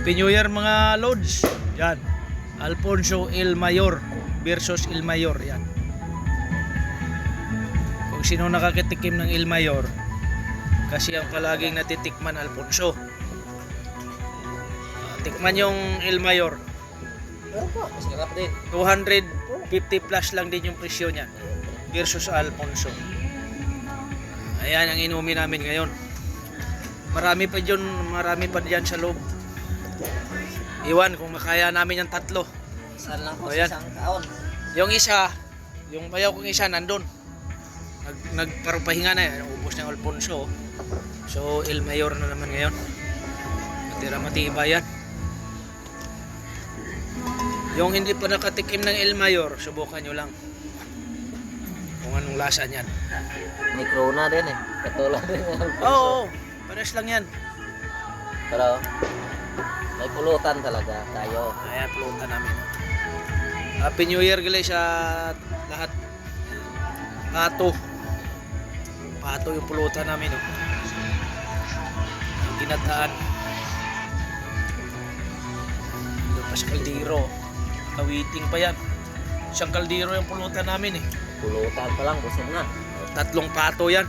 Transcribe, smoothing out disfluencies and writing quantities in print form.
Happy New Year mga Lods. Yan. Alfonso El Mayor versus El Mayor. Yan. Kung sino nakakitikim ng El Mayor, kasi ang palaging natitikman Alfonso. Tikman yung El Mayor. Pero po, mas sarap din. 250 plus lang din yung presyo niya versus Alfonso. Ayan ang inumin namin ngayon. Marami pa diyan sa loob. Iwan kung makaya namin yung tatlo. Isa lang po Ayan. sa isang taon. Yung isa, yung bayaw kong isa nandun. Nagparupahinga na yan. Ubus ng Alfonso. So El Mayor na naman ngayon. Matira matibay yan. Yung hindi pa nakatikim ng El Mayor, subukan nyo lang kung anong lasa niyan. May corona din eh. Katulad din ng Alfonso. Oo, pares lang yan. Pero may pulutan talaga tayo. Ayan, pulutan namin. Happy New Year guys sa lahat. Pato yung pulutan namin. Oh. Ang ginataan. Doon pa sa kaldero. Kawiting pa yan. Isang kaldero yung pulutan namin eh. Pulutan pa lang, busog na. 3 pato yan.